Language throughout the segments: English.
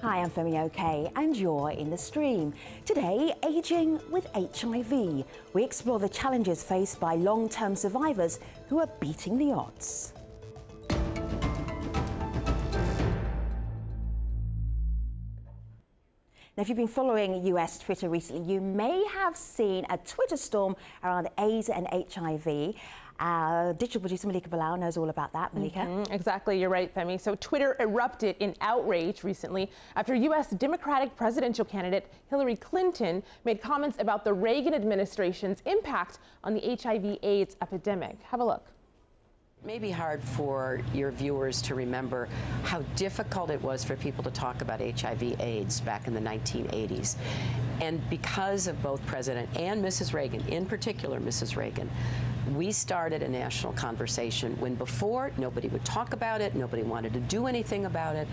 Hi, I'm Femi OK, and you're in the stream. Today, aging with HIV. We explore the challenges faced by long-term survivors who are beating the odds. Now, if you've been following US Twitter recently, you may have seen a Twitter storm around AIDS and HIV. Digital producer Malika Bilal knows all about that. Malika? Exactly, you're right, Femi. So Twitter erupted in outrage recently after U.S. Democratic presidential candidate Hillary Clinton made comments about the Reagan administration's impact on the HIV/AIDS epidemic. Have a look. It may be hard for your viewers to remember how difficult it was for people to talk about HIV/AIDS back in the 1980s. And because of both President and Mrs. Reagan, in particular Mrs. Reagan, we started a national conversation when before nobody would talk about it, nobody wanted to do anything about it.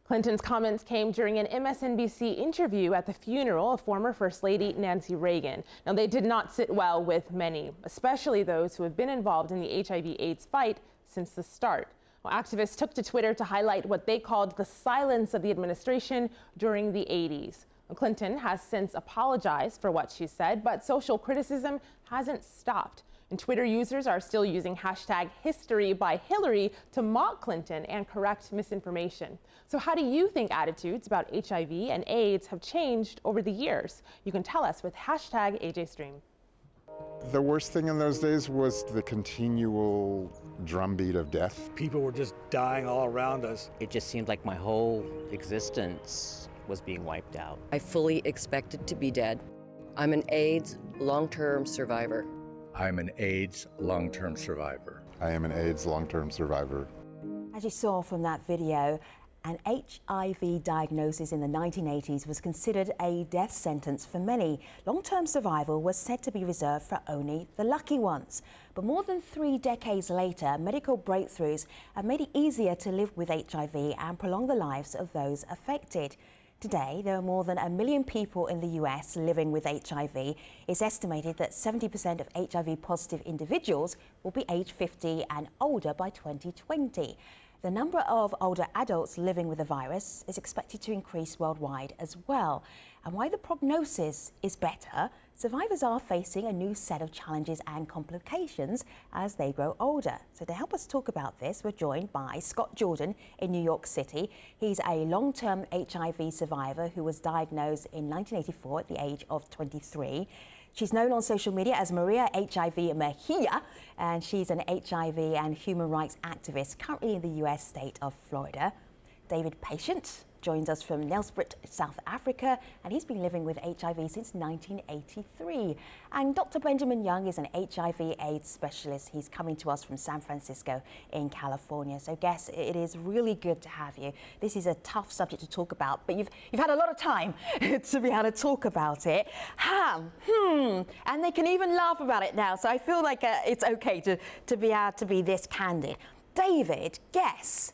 Clinton's comments came during an MSNBC interview at the funeral of former First Lady Nancy Reagan. Now, they did not sit well with many, especially those who have been involved in the HIV/AIDS fight since the start. Well, activists took to Twitter to highlight what they called the silence of the administration during the 80s. Well, Clinton has since apologized for what she said, but social criticism hasn't stopped. And Twitter users are still using hashtag #HistoryByHillary to mock Clinton and correct misinformation. So how do you think attitudes about HIV and AIDS have changed over the years? You can tell us with hashtag AJStream. The worst thing in those days was the continual drumbeat of death. People were just dying all around us. It just seemed like my whole existence was being wiped out. I fully expected to be dead. I'm an AIDS long-term survivor. I'm an AIDS long-term survivor. I am an AIDS long-term survivor. As you saw from that video, an HIV diagnosis in the 1980s was considered a death sentence for many. Long-term survival was said to be reserved for only the lucky ones. But more than 3 decades later, medical breakthroughs have made it easier to live with HIV and prolong the lives of those affected. Today, there are more than 1 million people in the US living with HIV. It's estimated that 70% of HIV-positive individuals will be age 50 and older by 2020. The number of older adults living with the virus is expected to increase worldwide as well. And while the prognosis is better, survivors are facing a new set of challenges and complications as they grow older. So to help us talk about this, we're joined by Scott Jordan in New York City. He's a long-term HIV survivor who was diagnosed in 1984 at the age of 23. She's known on social media as Maria HIV Mejia, and she's an HIV and human rights activist currently in the US state of Florida. David Patient joins us from Nelspruit, South Africa, and he's been living with HIV since 1983. And Dr. Benjamin Young is an HIV/AIDS specialist. He's coming to us from San Francisco in California. So guests, it is really good to have you. This is a tough subject to talk about, but you've had a lot of time to be able to talk about it. And they can even laugh about it now. So I feel like it's okay to be able to be this candid. David, guess,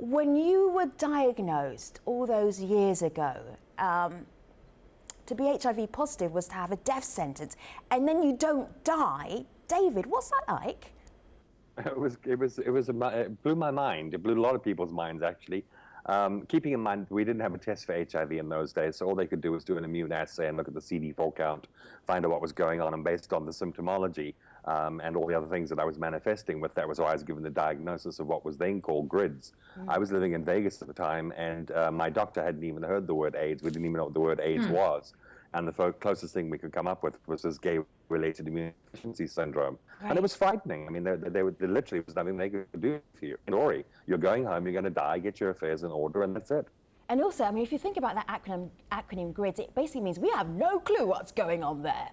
when you were diagnosed all those years ago, to be HIV positive was to have a death sentence, and then you don't die. David, what's that like? It blew my mind. It blew a lot of people's minds, actually. Keeping in mind, we didn't have a test for HIV in those days, so all they could do was do an immune assay and look at the CD4 count, find out what was going on, and based on the symptomology and all the other things that I was manifesting with, that was why I was given the diagnosis of what was then called GRIDS. I was living in Vegas at the time, and my doctor hadn't even heard the word AIDS. We didn't even know what the word AIDS was. And the closest thing we could come up with was this gay-related immunodeficiency syndrome. Right. And it was frightening. I mean, there literally was nothing they could do for you. Rory, you're going home, you're going to die, get your affairs in order, and that's it. And also, I mean, if you think about that acronym GRIDS, it basically means we have no clue what's going on there.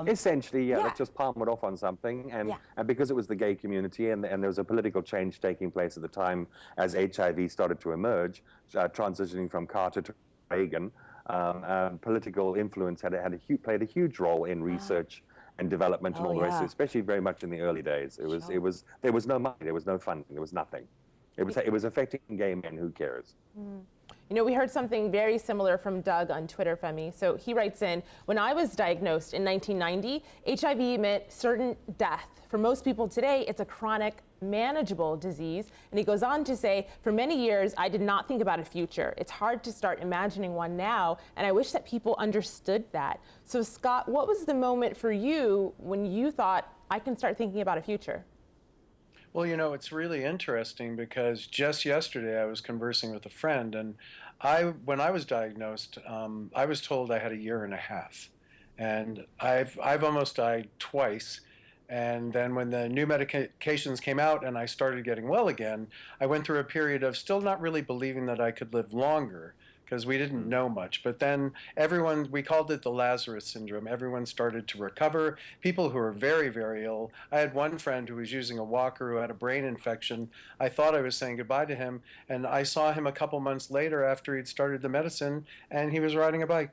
Essentially, let's just palm it off on something. And because it was the gay community and there was a political change taking place at the time as HIV started to emerge, transitioning from Carter to Reagan, political influence played a huge role in research and development and all the rest of it, especially very much in the early days. There was no money, there was no funding, there was nothing. It was affecting gay men. Who cares? You know, we heard something very similar from Doug on Twitter, Femi. So he writes in, when I was diagnosed in 1990, HIV meant certain death. For most people today, it's a chronic manageable disease. And he goes on to say, for many years, I did not think about a future. It's hard to start imagining one now, and I wish that people understood that. So Scott, what was the moment for you when you thought, I can start thinking about a future? Well, you know, it's really interesting because just yesterday I was conversing with a friend, and when I was diagnosed, I was told I had a year and a half, and I've almost died twice. And then when the new medications came out and I started getting well again, I went through a period of still not really believing that I could live longer, because we didn't know much. But then we called it the Lazarus syndrome. Everyone started to recover. People who were very, very ill. I had one friend who was using a walker who had a brain infection. I thought I was saying goodbye to him, and I saw him a couple months later after he'd started the medicine, and he was riding a bike.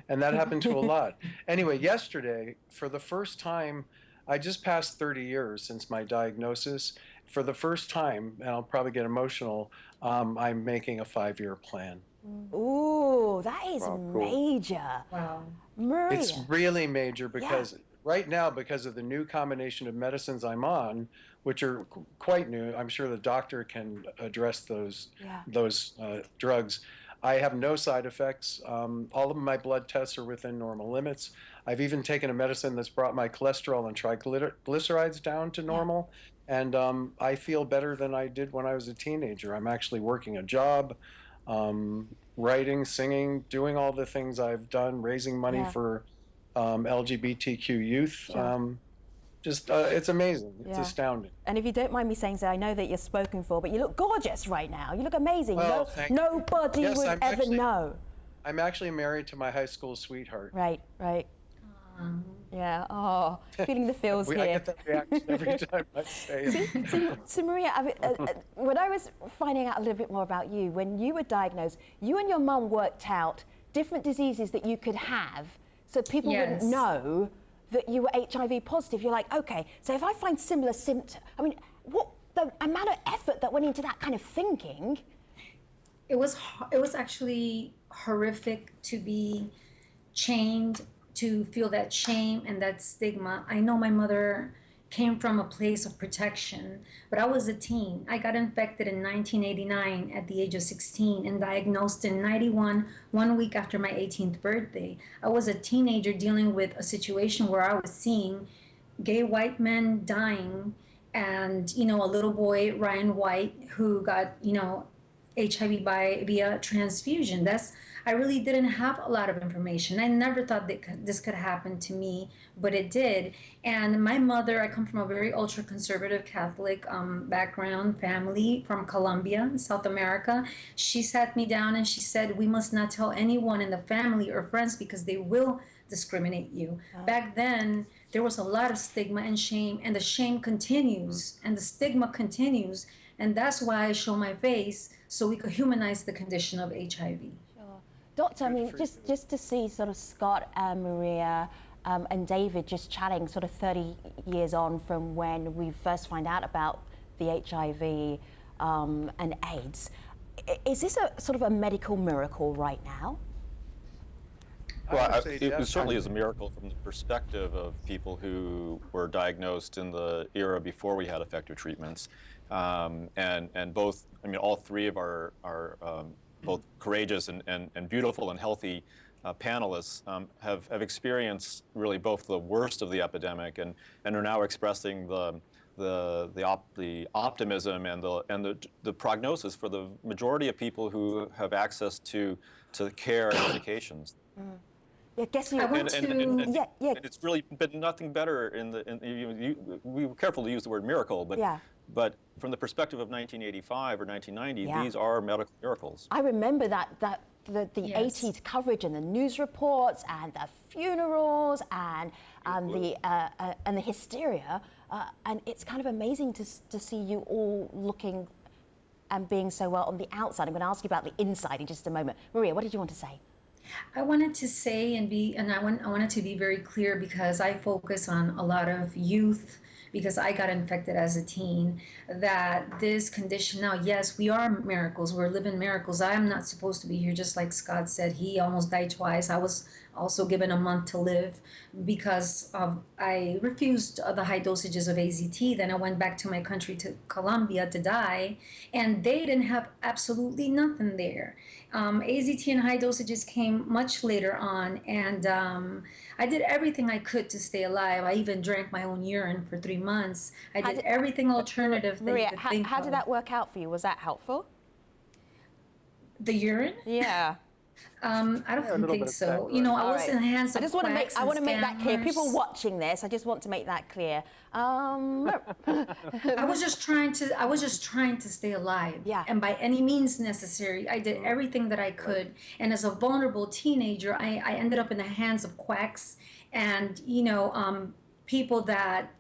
And that happened to a lot. Anyway, yesterday, for the first time, I just passed 30 years since my diagnosis. For the first time, and I'll probably get emotional, I'm making a 5-year plan. Ooh, that is major. Wow. Maria. It's really major because right now, because of the new combination of medicines I'm on, which are quite new, I'm sure the doctor can address those drugs. I have no side effects. All of my blood tests are within normal limits. I've even taken a medicine that's brought my cholesterol and triglycerides down to normal. And I feel better than I did when I was a teenager. I'm actually working a job, writing, singing, doing all the things I've done, raising money for LGBTQ youth. It's amazing. It's astounding. And if you don't mind me saying so, I know that you're spoken for, but you look gorgeous right now. You look amazing. Well, Nobody would ever know. I'm actually married to my high school sweetheart. Right. Yeah. Oh, feeling the feels here. I get that reaction every time I say it. So Maria, when I was finding out a little bit more about you, when you were diagnosed, you and your mum worked out different diseases that you could have, so people wouldn't know that you were HIV positive. You're like, okay, so if I find similar symptoms, I mean, what the amount of effort that went into that kind of thinking? It was actually horrific to be chained, to feel that shame and that stigma. I know my mother came from a place of protection, but I was a teen. I got infected in 1989 at the age of 16 and diagnosed in 91, 1 week after my 18th birthday. I was a teenager dealing with a situation where I was seeing gay white men dying, and, you know, a little boy, Ryan White, who got, you know, HIV via transfusion. I really didn't have a lot of information. I never thought that this could happen to me, but it did. And my mother, I come from a very ultra-conservative Catholic background, family from Colombia, South America. She sat me down and she said, we must not tell anyone in the family or friends because they will discriminate you. Back then, there was a lot of stigma and shame, and the shame continues and the stigma continues. And that's why I show my face, so we could humanize the condition of HIV. Sure. Doctor, I mean, just to see sort of Scott and Maria and David just chatting sort of 30 years on from when we first find out about the HIV and AIDS, is this a sort of a medical miracle right now? Well, it certainly is a miracle from the perspective of people who were diagnosed in the era before we had effective treatments. And both, I mean, all three of our both courageous and beautiful and healthy panelists have experienced really both the worst of the epidemic and are now expressing the optimism and the prognosis for the majority of people who have access to care and medications. Yeah, guess you. And it's really been nothing better we were careful to use the word miracle, but from the perspective of 1985 or 1990, these are medical miracles. I remember the 80s coverage and the news reports and the funerals and the hysteria, and it's kind of amazing to see you all looking and being so well on the outside. I'm going to ask you about the inside in just a moment. Maria, what did you want to say? I wanted to say I wanted to be very clear, because I focus on a lot of youth, because I got infected as a teen, that this condition now, yes, we are miracles, we're living miracles. I am not supposed to be here, just like Scott said. He almost died twice. I was also given a month to live because I refused the high dosages of AZT. Then I went back to my country, to Colombia, to die, and they didn't have absolutely nothing there. AZT and high dosages came much later on, and I did everything I could to stay alive. I even drank my own urine for 3 months. I did everything alternative that you could think of. How did that work out for you? Was that helpful? The urine? Yeah. I don't think so. You know, I was in the hands of I want to make that clear. People watching this, I just want to make that clear. I was just trying to stay alive. Yeah. And by any means necessary, I did everything that I could. And as a vulnerable teenager, I ended up in the hands of quacks and, you know, people that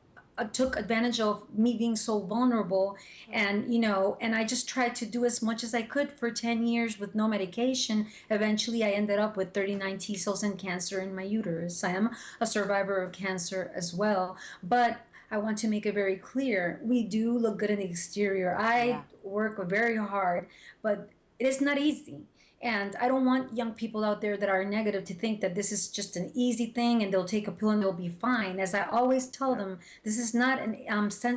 took advantage of me being so vulnerable, and you know, and I just tried to do as much as I could for 10 years with no medication. Eventually I ended up with 39 T cells and cancer in my uterus. I am a survivor of cancer as well, but I want to make it very clear, we do look good in the exterior. I work very hard, but it is not easy. And I don't want young people out there that are negative to think that this is just an easy thing and they'll take a pill and they'll be fine. As I always tell them, this is not an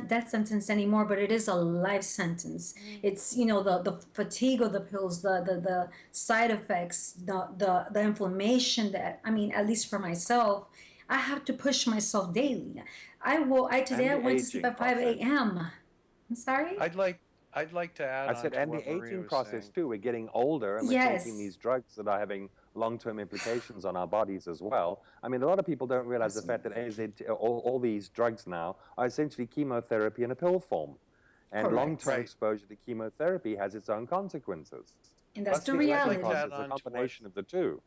death sentence anymore, but it is a life sentence. It's, you know, the fatigue of the pills, the side effects, the inflammation that, I mean, at least for myself, I have to push myself daily. Today I went to sleep at 5 a.m. I'm sorry? I'd like to add I said, and the aging process saying. too. We're getting older, and we're taking these drugs that are having long-term implications on our bodies as well. I mean, a lot of people don't realize the fact that all these drugs now are essentially chemotherapy in a pill form, and long-term exposure to chemotherapy has its own consequences. And that's the reality. It's a combination of the two.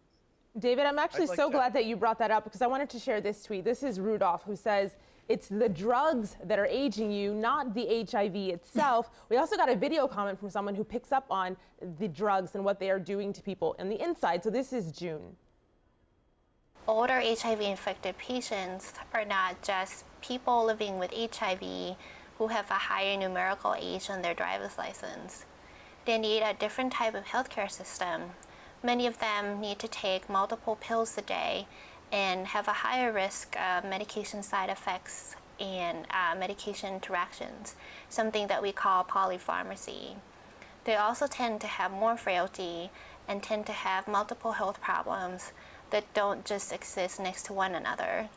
David, I'm actually so glad that you brought that up, because I wanted to share this tweet. This is Rudolph, who says, it's the drugs that are aging you, not the HIV itself. We also got a video comment from someone who picks up on the drugs and what they are doing to people in the inside. So this is June. Older HIV-infected patients are not just people living with HIV who have a higher numerical age on their driver's license. They need a different type of healthcare system. Many of them need to take multiple pills a day and have a higher risk of medication side effects and medication interactions, something that we call polypharmacy. They also tend to have more frailty and tend to have multiple health problems that don't just exist next to one another.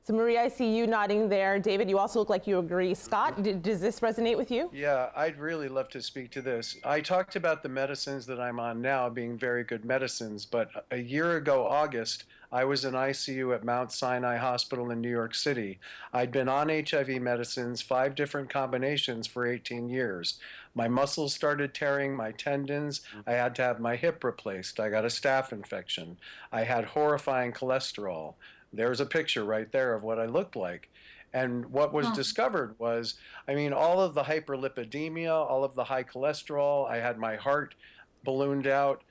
So Maria, I see you nodding there. David, you also look like you agree. Scott, does this resonate with you? Yeah, I'd really love to speak to this. I talked about the medicines that I'm on now being very good medicines, but a year ago, August, I was in ICU at Mount Sinai Hospital in New York City. I'd been on HIV medicines, 5 different combinations for 18 years. My muscles started tearing, my tendons. I had to have my hip replaced. I got a staph infection. I had horrifying cholesterol. There's a picture right there of what I looked like. And what was discovered was, I mean, all of the hyperlipidemia, all of the high cholesterol, I had my heart ballooned out.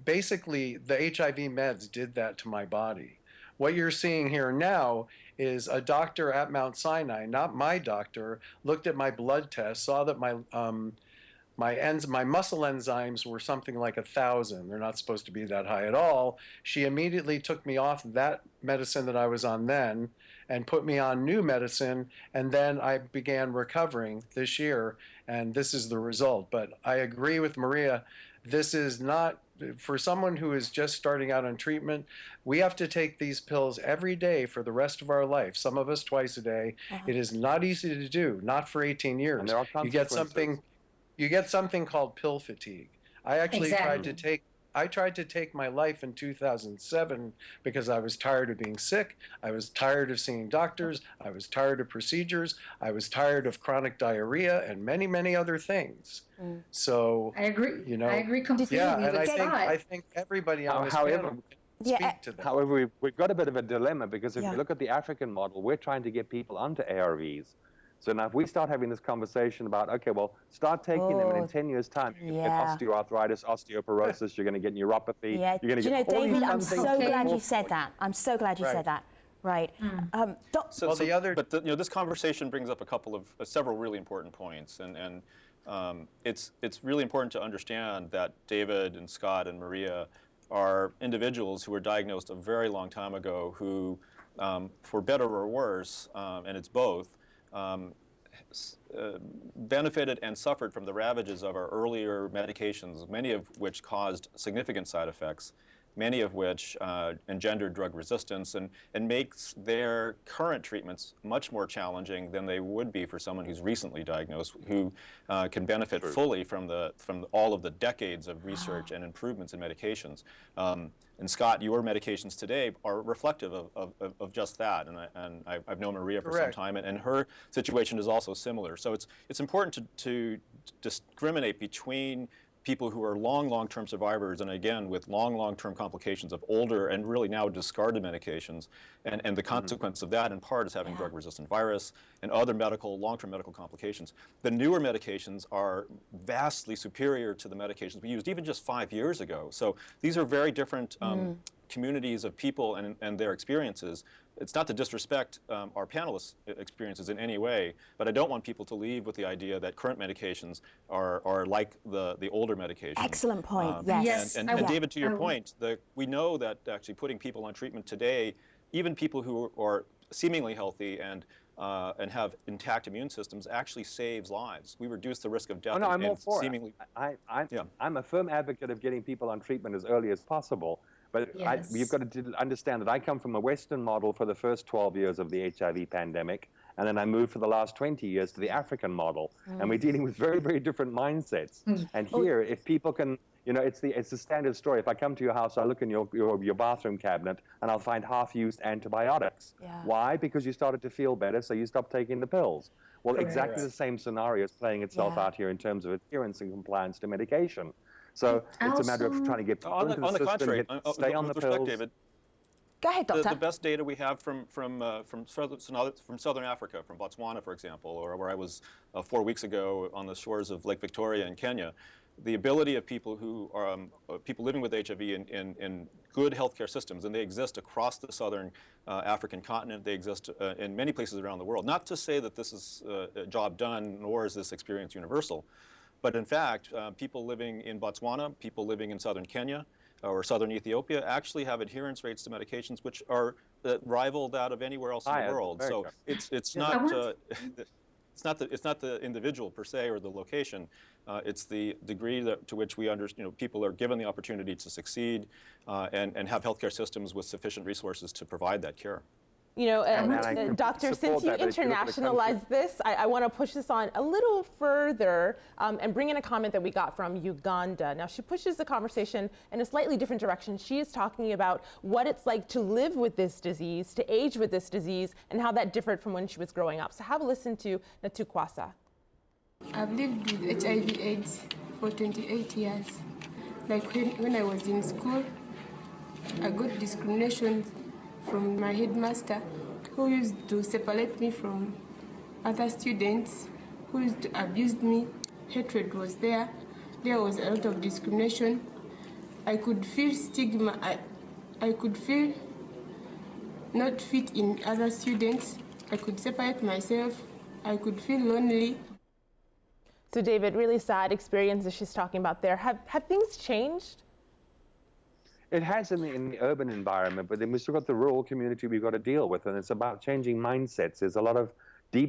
Basically, the HIV meds did that to my body. What you're seeing here now is a doctor at Mount Sinai, not my doctor, looked at my blood test, saw that my muscle enzymes were something like 1,000. They're not supposed to be that high at all. She immediately took me off that medicine that I was on then and put me on new medicine, and then I began recovering this year, and this is the result. But I agree with Maria, this is not, for someone who is just starting out on treatment, we have to take these pills every day for the rest of our life, some of us twice a day. It is not easy to do, not for 18 years. And there are consequences. You get something called pill fatigue. I actually tried to take my life in 2007 because I was tired of being sick. I was tired of seeing doctors. I was tired of procedures. I was tired of chronic diarrhea and many, many other things. So I agree. You know, I agree completely. Yeah, and I think everybody on this panel can speak to that. However, we've got a bit of a dilemma, because if you look at the African model, we're trying to get people onto ARVs. So now if we start having this conversation about, okay, well, start taking them, and in 10 years' time, you're going to get osteoarthritis, osteoporosis, you're going to get neuropathy. Yeah, you're going to get David, I'm so glad you said that. I'm so glad you said that. Right. This conversation brings up a couple of several really important points, and it's really important to understand that David and Scott and Maria are individuals who were diagnosed a very long time ago who, for better or worse, and it's both, benefited and suffered from the ravages of our earlier medications, many of which caused significant side effects, many of which engendered drug resistance and makes their current treatments much more challenging than they would be for someone who's recently diagnosed, who can benefit fully from all of the decades of research and improvements in medications. And Scott, your medications today are reflective of just that, and I've known Maria for some time, and her situation is also similar. So it's important to discriminate between people who are long-term survivors, and again, with long-term complications of older and really now discarded medications, and the consequence of that in part is having drug-resistant virus and other long-term medical complications. The newer medications are vastly superior to the medications we used even just 5 years ago. So these are very different communities of people and their experiences. It's not to disrespect our panelists' experiences in any way, but I don't want people to leave with the idea that current medications are like the older medications. Excellent point, yes. And David, to your point, we know that actually putting people on treatment today, even people who are seemingly healthy and have intact immune systems, actually saves lives. We reduce the risk of death. Oh, no, I'm all for seemingly. I'm a firm advocate of getting people on treatment as early as possible. But you've got to understand that I come from a Western model for the first 12 years of the HIV pandemic, and then I moved for the last 20 years to the African model. And we're dealing with very, very different mindsets. And here, if people can, you know, it's the standard story. If I come to your house, I look in your bathroom cabinet, and I'll find half-used antibiotics. Why? Because you started to feel better, so you stopped taking the pills. Well, exactly the same scenario is playing itself out here in terms of adherence and compliance to medication. So it's a matter of trying to get people into the system, contrary, stay on the pills. David, go ahead, Doctor. The best data we have from Southern Africa, from Botswana, for example, or where I was 4 weeks ago on the shores of Lake Victoria in Kenya, the ability of people who are people living with HIV in good healthcare systems, and they exist across the southern African continent. They exist in many places around the world. Not to say that this is a job done, nor is this experience universal. But in fact, people living in Botswana, people living in southern Kenya or southern Ethiopia actually have adherence rates to medications which are rival that of anywhere else in the world. So it's not the individual per se or the location. It's the degree to which people are given the opportunity to succeed and have healthcare systems with sufficient resources to provide that care. You know, Doctor, since you internationalized this, I want to push this on a little further and bring in a comment that we got from Uganda. Now, she pushes the conversation in a slightly different direction. She is talking about what it's like to live with this disease, to age with this disease, and how that differed from when she was growing up. So have a listen to Natukwasa. I've lived with HIV/AIDS for 28 years. Like when I was in school, I got discrimination from my headmaster, who used to separate me from other students, who used to abuse me. Hatred was there. There was a lot of discrimination. I could feel stigma. I could feel not fit in other students. I could separate myself. I could feel lonely. So David, really sad experiences she's talking about there. Have things changed? It has in the urban environment, but then we've still got the rural community we've got to deal with, and it's about changing mindsets. There's a lot of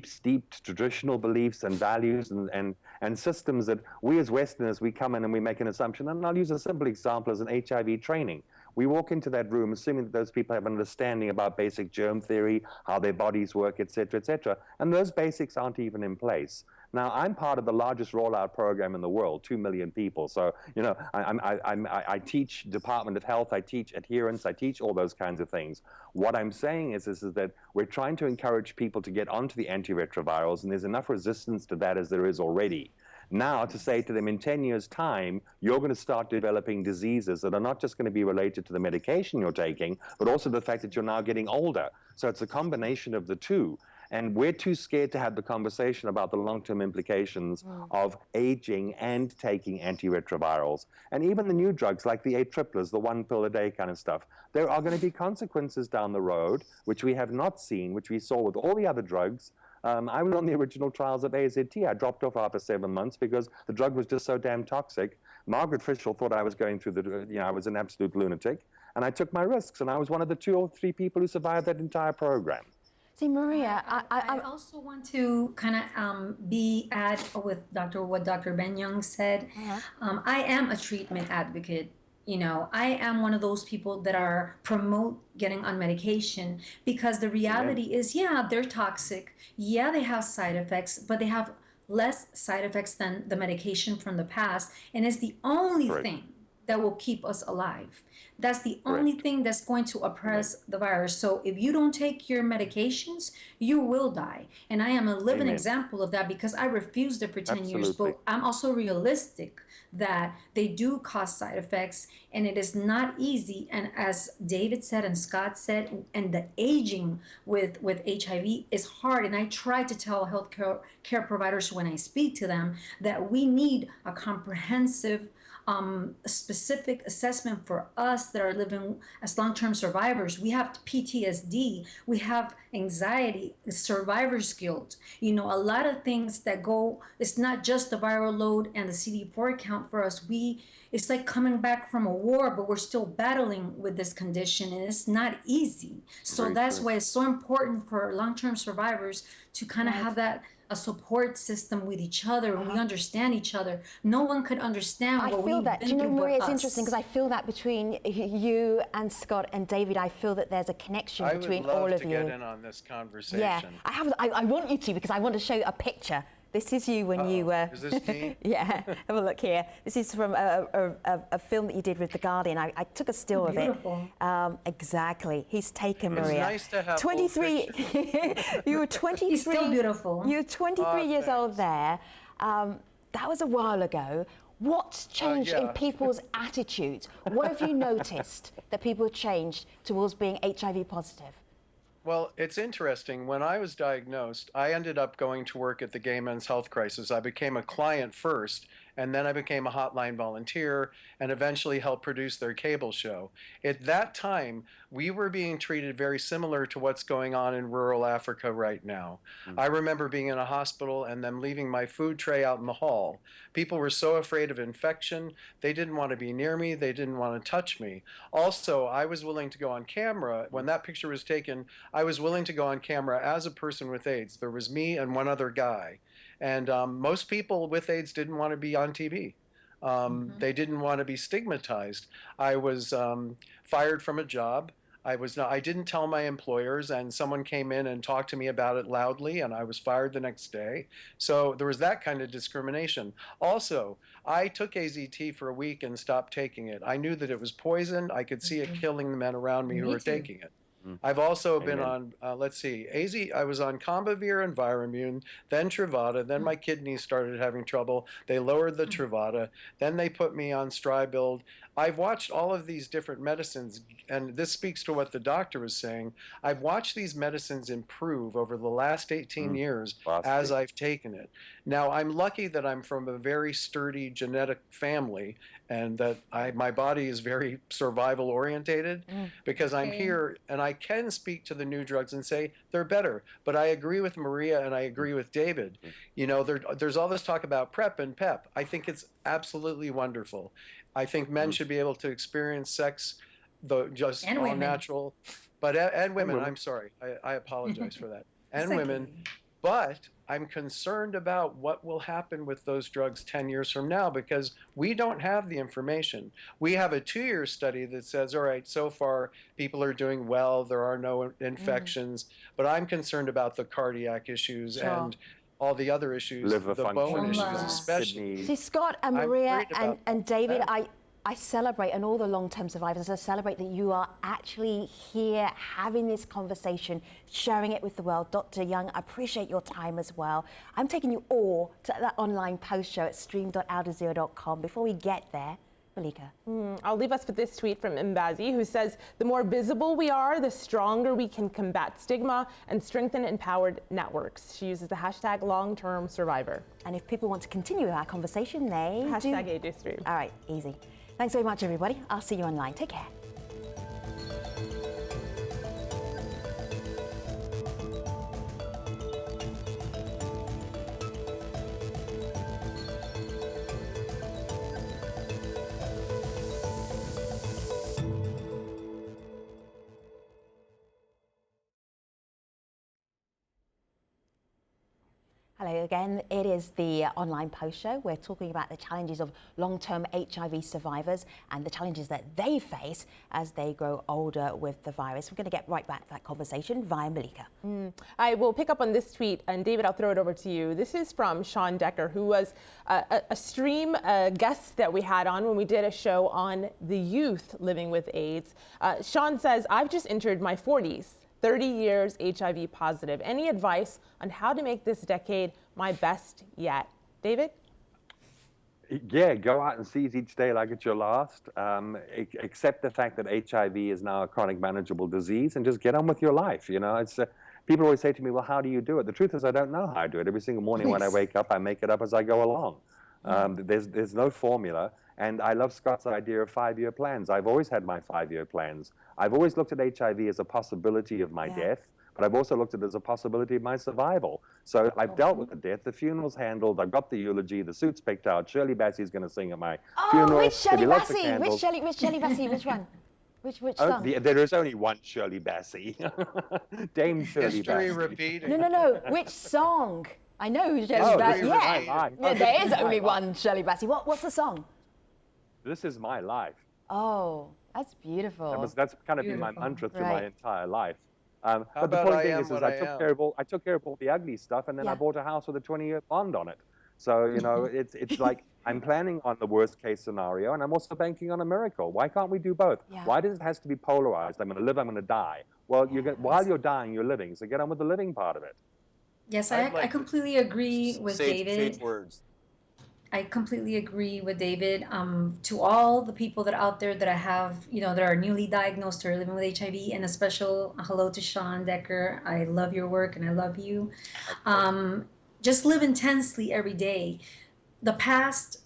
steeped traditional beliefs and values and systems that we as Westerners, we come in and we make an assumption. And I'll use a simple example as an HIV training. We walk into that room assuming that those people have an understanding about basic germ theory, how their bodies work, et cetera, and those basics aren't even in place. Now, I'm part of the largest rollout program in the world, 2 million people. So, you know, I teach Department of Health, I teach adherence, I teach all those kinds of things. What I'm saying is that we're trying to encourage people to get onto the antiretrovirals, and there's enough resistance to that as there is already. Now, to say to them in 10 years' time, you're going to start developing diseases that are not just going to be related to the medication you're taking, but also the fact that you're now getting older. So it's a combination of the two. And we're too scared to have the conversation about the long-term implications of aging and taking antiretrovirals. And even the new drugs like the A-triplers, the 1 pill a day kind of stuff, there are going to be consequences down the road, which we have not seen, which we saw with all the other drugs, I was on the original trials of AZT. I dropped off after 7 months because the drug was just so damn toxic. Margaret Fischel thought I was going through I was an absolute lunatic, and I took my risks, and I was one of the 2 or 3 people who survived that entire program. See, Maria, I also want to kind of add with what Dr. Ben Young said. I am a treatment advocate. You know, I am one of those people that are promote getting on medication because the reality is, yeah, they're toxic. Yeah, they have side effects, but they have less side effects than the medication from the past. And it's the only thing that will keep us alive. That's the only thing that's going to oppress the virus. So if you don't take your medications, you will die. And I am a living example of that because I refused it for 10 years. But I'm also realistic that they do cause side effects and it is not easy. And as David said and Scott said, and the aging with HIV is hard. And I try to tell healthcare providers when I speak to them that we need a comprehensive specific assessment for us that are living as long-term survivors. We have PTSD, we have anxiety, survivor's guilt, you know, a lot of things that go, it's not just the viral load and the CD4 count for us. It's like coming back from a war, but we're still battling with this condition and it's not easy. So that's why it's so important for long-term survivors to kind of have that a support system with each other, and we understand each other. No one could understand what we've been through. Do you know, Maria, it's interesting because I feel that between you and Scott and David, I feel that there's a connection between all of you. I would love to get in on this conversation. Yeah, I want you to because I want to show you a picture. This is you when you were... Is this me? Yeah, have a look here. This is from a film that you did with The Guardian. I took a still of it. Exactly. He's taken Maria. It's nice to have 23. You were 23. He's still beautiful. You were 23 years old there. That was a while ago. What's changed in people's attitudes? What have you noticed that people have changed towards being HIV positive? Well, it's interesting. When I was diagnosed, I ended up going to work at the Gay Men's Health Crisis. I became a client first, and then I became a hotline volunteer and eventually helped produce their cable show. At that time, we were being treated very similar to what's going on in rural Africa right now. I remember being in a hospital and them leaving my food tray out in the hall. People were so afraid of infection, they didn't want to be near me, they didn't want to touch me. Also, I was willing to go on camera. When that picture was taken, I was willing to go on camera as a person with AIDS. There was me and one other guy. And most people with AIDS didn't want to be on TV. They didn't want to be stigmatized. I was fired from a job. I didn't tell my employers, and someone came in and talked to me about it loudly, and I was fired the next day. So there was that kind of discrimination. Also, I took AZT for a week and stopped taking it. I knew that it was poison. I could see it killing the men around me who were taking it. I've also been on, let's see, I was on Combivir and Viramune, then Truvada, then my kidneys started having trouble. They lowered the Truvada, then they put me on Stribild. I've watched all of these different medicines, and this speaks to what the doctor was saying. I've watched these medicines improve over the last 18 years as I've taken it. Now, I'm lucky that I'm from a very sturdy genetic family and that my body is very survival orientated because I'm here and I can speak to the new drugs and say they're better. But I agree with Maria and I agree with David. You know, there's all this talk about PrEP and PEP. I think it's absolutely wonderful. I think men should be able to experience sex just all natural. But and women, I'm sorry. I apologize for that. And women. But I'm concerned about what will happen with those drugs 10 years from now because we don't have the information. We have a 2-year study that says, all right, so far people are doing well, there are no infections, but I'm concerned about the cardiac issues and all the other issues, liver the bone issues especially. See, Scott and Maria and David, I celebrate, and all the long-term survivors, I celebrate that you are actually here having this conversation, sharing it with the world. Dr. Young, I appreciate your time as well. I'm taking you all to that online post show at stream.aljazeera.com. Before we get there, Malika. I'll leave us with this tweet from Mbazi, who says, the more visible we are, the stronger we can combat stigma and strengthen empowered networks. She uses the hashtag long-term survivor. And if people want to continue our conversation, they hashtag AJStream. All right, easy. Thanks very much, everybody. I'll see you online. Take care. Hello again. It is the online post show. We're talking about the challenges of long-term HIV survivors and the challenges that they face as they grow older with the virus. We're going to get right back to that conversation via Malika. I will pick up on this tweet, and David, I'll throw it over to you. This is from Sean Decker, who was a stream guest that we had on when we did a show on the youth living with AIDS. Sean says, I've just entered my 40s. 30 years HIV positive. Any advice on how to make this decade my best yet? David? Yeah, go out and seize each day like it's your last. Accept the fact that HIV is now a chronic manageable disease and just get on with your life. You know, it's people always say to me, well, how do you do it? The truth is I don't know how I do it. Every single morning when I wake up, I make it up as I go along. There's no formula. And I love Scott's idea of 5-year plans. I've always had my 5-year plans. I've always looked at HIV as a possibility of my death, but I've also looked at it as a possibility of my survival. So I've dealt with the death. The funeral's handled. I've got the eulogy. The suit's picked out. Shirley Bassey's going to sing at my funeral. Which Shirley Bassey? Which Shirley Bassey? Which one? Which song? There is only one Shirley Bassey. Dame Shirley History Bassey. repeating. No. Which song? I know who Shirley Bassey. Yeah, there is only one Shirley Bassey. What's the song? This is my life. Oh, that's beautiful. That's kind of been my mantra through my entire life. But the about point I being am is what I I took care of all the ugly stuff, and then I bought a house with a 20-year bond on it. So, you know, it's like I'm planning on the worst case scenario, and I'm also banking on a miracle. Why can't we do both? Why does it have to be polarized? I'm going to live, I'm going to die. Well, while you're dying, you're living. So get on with the living part of it. Yes, I completely agree with David. Sage words. I completely agree with David. To all the people that are out there that I have, that are newly diagnosed or living with HIV, and a special hello to Sean Decker. I love your work and I love you. Just live intensely every day. The past,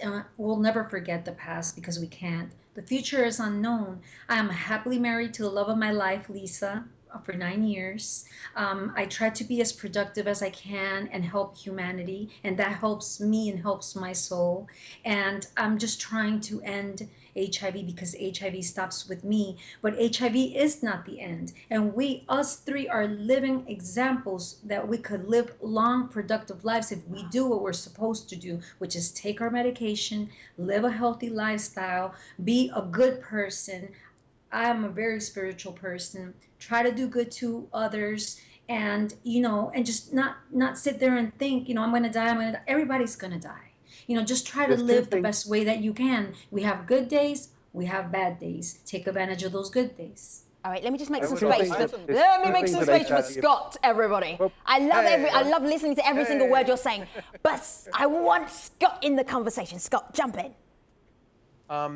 and we'll never forget the past because we can't. The future is unknown. I am happily married to the love of my life, Lisa, for 9 years. I try to be as productive as I can and help humanity, and that helps me and helps my soul. And I'm just trying to end HIV because HIV stops with me, but HIV is not the end. And us three are living examples that we could live long, productive lives if we do what we're supposed to do, which is take our medication, live a healthy lifestyle, be a good person. I'm a very spiritual person. Try to do good to others, and and just not sit there and think, I'm going to die. Everybody's going to die. Just try to live the best way that you can. We have good days, we have bad days. Take advantage of those good days. All right, let me just make some space. Let me make some space for Scott, everybody. I love listening to every single word you're saying, but I want Scott in the conversation. Scott, jump in.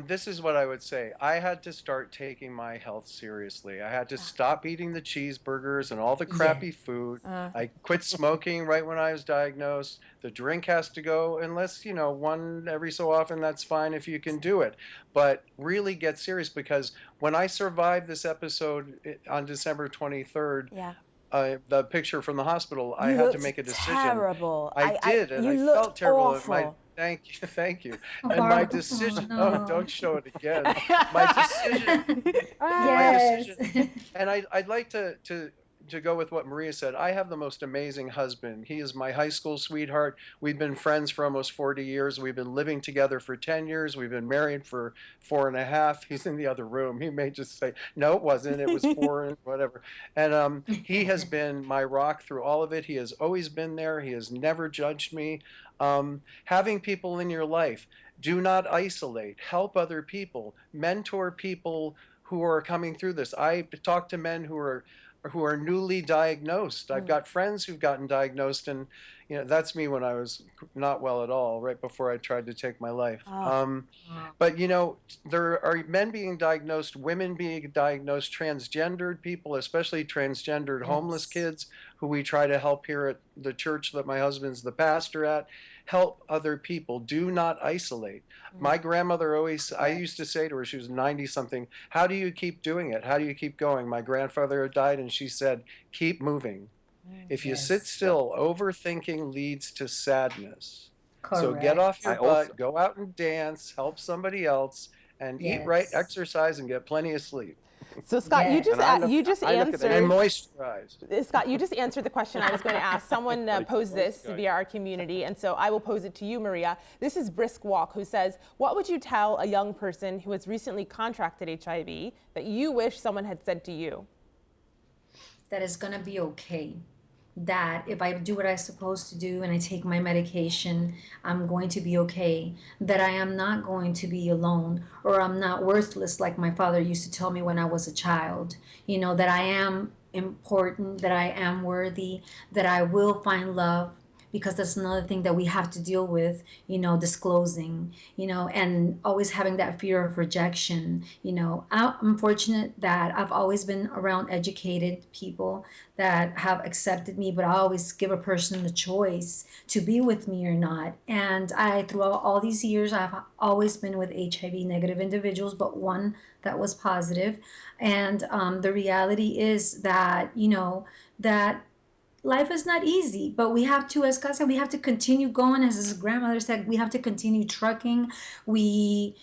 This is what I would say. I had to start taking my health seriously. I had to stop eating the cheeseburgers and all the crappy food. I quit smoking right when I was diagnosed. The drink has to go, unless, one every so often, that's fine if you can do it. But really get serious, because when I survived this episode on December 23rd, the picture from the hospital, I had to make a decision. Terrible. I did, and I felt terrible. Awful. Thank you. And my decision, don't show it again. My decision, and I'd like to go with what Maria said. I have the most amazing husband. He is my high school sweetheart. We've been friends for almost 40 years. We've been living together for 10 years. We've been married for 4.5. He's in the other room. He may just say, no, it wasn't. It was 4 and whatever. And he has been my rock through all of it. He has always been there. He has never judged me. Having people in your life, do not isolate, help other people, mentor people who are coming through this. I talk to men who are newly diagnosed. I've got friends who've gotten diagnosed, and that's me when I was not well at all, right before I tried to take my life. But there are men being diagnosed, women being diagnosed, transgendered people, especially transgendered homeless kids, who we try to help here at the church that my husband's the pastor at. Help other people. Do not isolate. My grandmother I used to say to her, she was 90-something, how do you keep doing it? How do you keep going? My grandfather had died, and she said, keep moving. If you sit still, overthinking leads to sadness. Correct. So get off your butt, go out and dance, help somebody else, and eat right, exercise, and get plenty of sleep. So Scott, you just answered. And moisturized. Scott, you just answered the question I was going to ask. Someone posed this via our community, and so I will pose it to you, Maria. This is Brisk Walk, who says, what would you tell a young person who has recently contracted HIV that you wish someone had said to you? That it's going to be okay. That if I do what I'm supposed to do and I take my medication, I'm going to be okay. That I am not going to be alone, or I'm not worthless like my father used to tell me when I was a child. You know, that I am important, that I am worthy, that I will find love, because that's another thing that we have to deal with, you know, disclosing, you know, and always having that fear of rejection. You know, I'm fortunate that I've always been around educated people that have accepted me, but I always give a person the choice to be with me or not. And throughout all these years, I've always been with HIV negative individuals, but one that was positive. And the reality is that, you know, that life is not easy, but we have to, as Scott said, we have to continue going. As his grandmother said, we have to continue trucking. We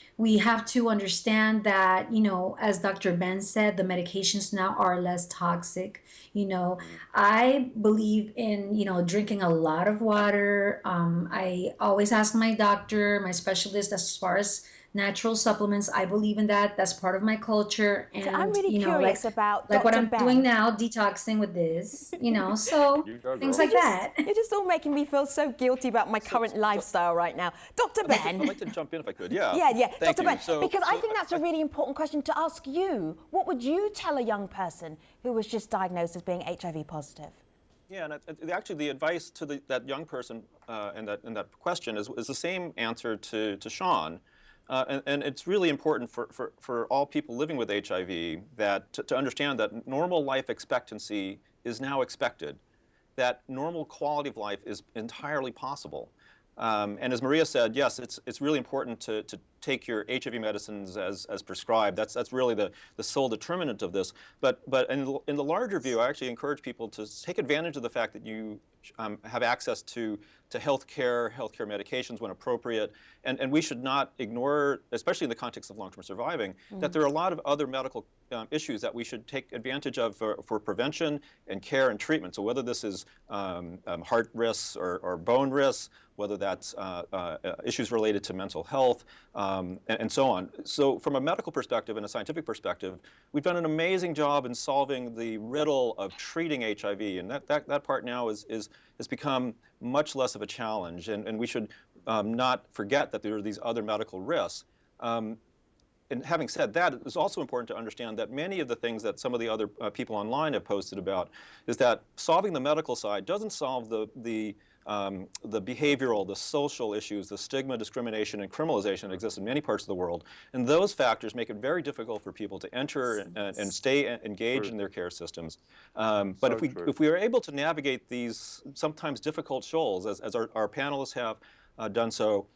have to understand that, you know, as Dr. Ben said, the medications now are less toxic. You know, I believe in, you know, drinking a lot of water. I always ask my doctor, my specialist, as far as natural supplements. I believe in that. That's part of my culture. And I'm really you know, curious about like Dr. what I'm Ben. doing now, detoxing with this, you know, so things like that. You're just all making me feel so guilty about my current lifestyle right now. Dr. Ben. I'd like to jump in if I could. Yeah. Yeah. Thank Dr. you. Ben, because I think that's a really important question to ask you. What would you tell a young person who was just diagnosed as being HIV positive? Yeah, and actually the advice to that young person in that question is the same answer to Sean. And it's really important for all people living with HIV that to understand that normal life expectancy is now expected, that normal quality of life is entirely possible. And as Maria said, yes, it's really important to take your HIV medicines as prescribed. That's really the sole determinant of this. But in the larger view, I actually encourage people to take advantage of the fact that you have access to healthcare medications when appropriate, and we should not ignore, especially in the context of long-term surviving, that there are a lot of other medical issues that we should take advantage of for prevention and care and treatment. So whether this is heart risks or bone risks, whether that's issues related to mental health, and so on. So from a medical perspective and a scientific perspective, we've done an amazing job in solving the riddle of treating HIV, and that part now has become much less of a challenge, and we should not forget that there are these other medical risks. And having said that, it's also important to understand that many of the things that some of the other people online have posted about is that solving the medical side doesn't solve the behavioral, the social issues, the stigma, discrimination, and criminalization that exists in many parts of the world. And those factors make it very difficult for people to enter and stay engaged in their care systems. But if we are able to navigate these sometimes difficult shoals, as our panelists have done so,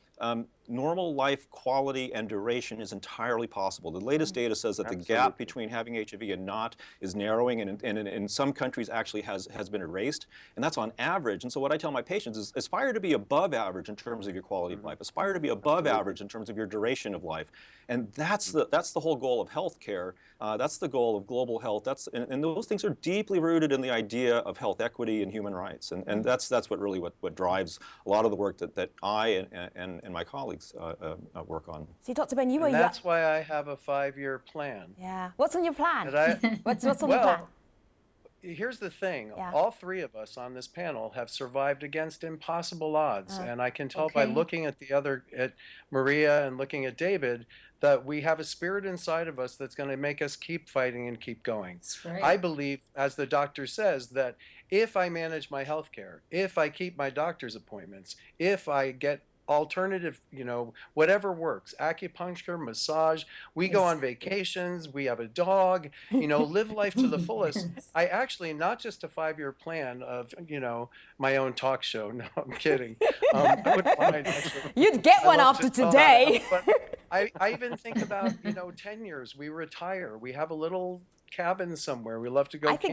normal life quality and duration is entirely possible. The latest data says that the gap between having HIV and not is narrowing, and in some countries actually has been erased, and that's on average. And so what I tell my patients is aspire to be above average in terms of your quality of life, aspire to be above average in terms of your duration of life, and that's the whole goal of healthcare. That's the goal of global health. And those things are deeply rooted in the idea of health equity and human rights, and that's what drives a lot of the work that I and my colleagues work on. See, Dr. Ben, you were... That's why I have a 5-year plan. Yeah. What's on your plan? What's on your plan? Here's the thing. Yeah. All three of us on this panel have survived against impossible odds. And I can tell by looking at at Maria and looking at David, that we have a spirit inside of us that's going to make us keep fighting and keep going. That's right. I believe, as the doctor says, that if I manage my health care, if I keep my doctor's appointments, if I get alternative, whatever works, acupuncture, massage, we go on vacations, we have a dog, live life to the fullest. I actually, not just a 5-year plan of, my own talk show. No, I'm kidding. I wouldn't mind, actually. You'd get one after today. I even think about, 10 years, we retire, we have a little cabin somewhere. We love to go camping.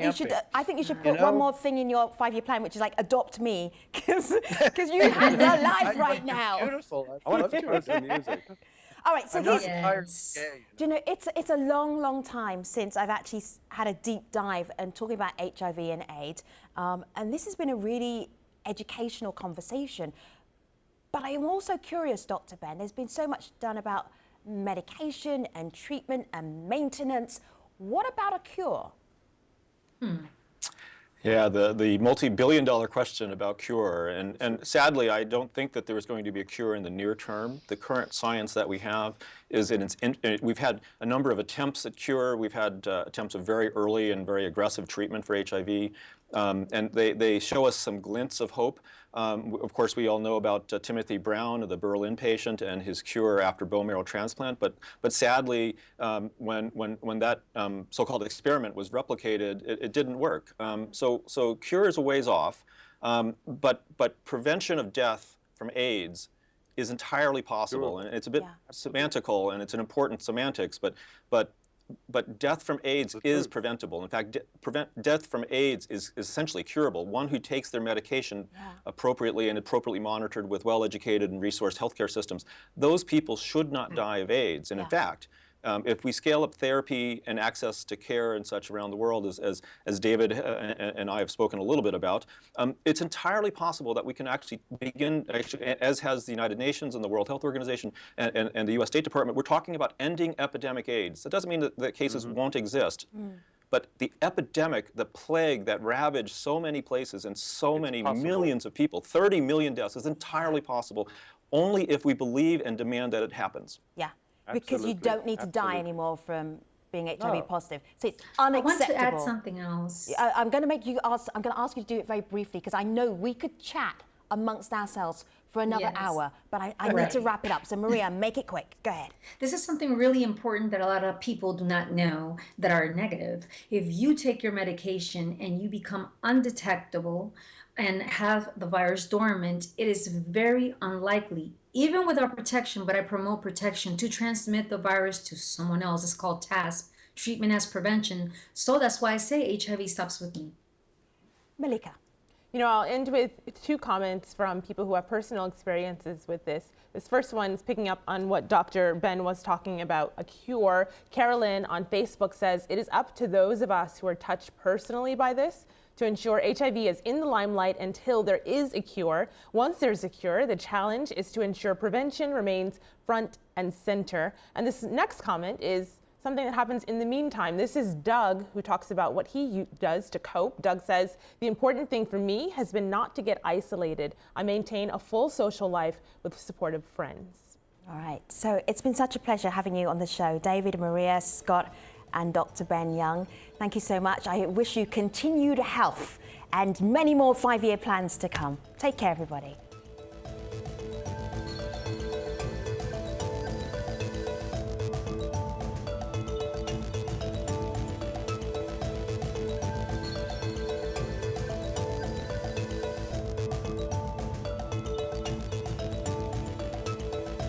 I think you should put one more thing in your 5-year plan, which is like adopt me, because you have the life right now. Beautiful. I want to do some music. All right, so I'm not here's, entirely gay. do you know, it's a long, long time since I've actually had a deep dive and talking about HIV and AIDS, and this has been a really educational conversation. But I am also curious, Dr. Ben, there's been so much done about medication and treatment and maintenance. What about a cure? Yeah, the multi-billion-dollar question about cure, and sadly, I don't think that there is going to be a cure in the near term. The current science that we have is we've had a number of attempts at cure. We've had attempts of very early and very aggressive treatment for HIV, and they show us some glints of hope. Of course, we all know about Timothy Brown, the Berlin patient, and his cure after bone marrow transplant. But sadly, when that so-called experiment was replicated, it didn't work. So cure is a ways off. But prevention of death from AIDS is entirely possible, and it's a bit semantical, and it's an important semantics. But death from AIDS is preventable. In fact, death from AIDS is essentially curable. One who takes their medication appropriately and appropriately monitored with well-educated and resourced healthcare systems, those people should not die of AIDS. And in fact, if we scale up therapy and access to care and such around the world, as David and I have spoken a little bit about, it's entirely possible that we can actually begin, as has the United Nations and the World Health Organization and the U.S. State Department, we're talking about ending epidemic AIDS. That doesn't mean that cases won't exist. But the epidemic, the plague that ravaged so many places and so many millions of people, 30 million deaths, is entirely possible only if we believe and demand that it happens. Yeah. Because you don't need to die anymore from being HIV positive. So it's unacceptable. I want to add something else. I'm going to ask you to do it very briefly, because I know we could chat amongst ourselves for another hour, but I need to wrap it up. So Maria, make it quick. Go ahead. This is something really important that a lot of people do not know that are negative. If you take your medication and you become undetectable and have the virus dormant, it is very unlikely, even with our protection, but I promote protection, to transmit the virus to someone else. It's called TASP, treatment as prevention. So that's why I say HIV stops with me. Malika. You know, I'll end with two comments from people who have personal experiences with this. This first one is picking up on what Dr. Ben was talking about, a cure. Carolyn on Facebook says, it is up to those of us who are touched personally by this to ensure HIV is in the limelight until there is a cure. Once there's a cure, the challenge is to ensure prevention remains front and center. And this next comment is something that happens in the meantime. This is Doug, who talks about what he does to cope. Doug says, the important thing for me has been not to get isolated. I maintain a full social life with supportive friends. All right, so it's been such a pleasure having you on the show, David, Maria, Scott, and Dr. Ben Young. Thank you so much. I wish you continued health and many more 5-year plans to come. Take care, everybody.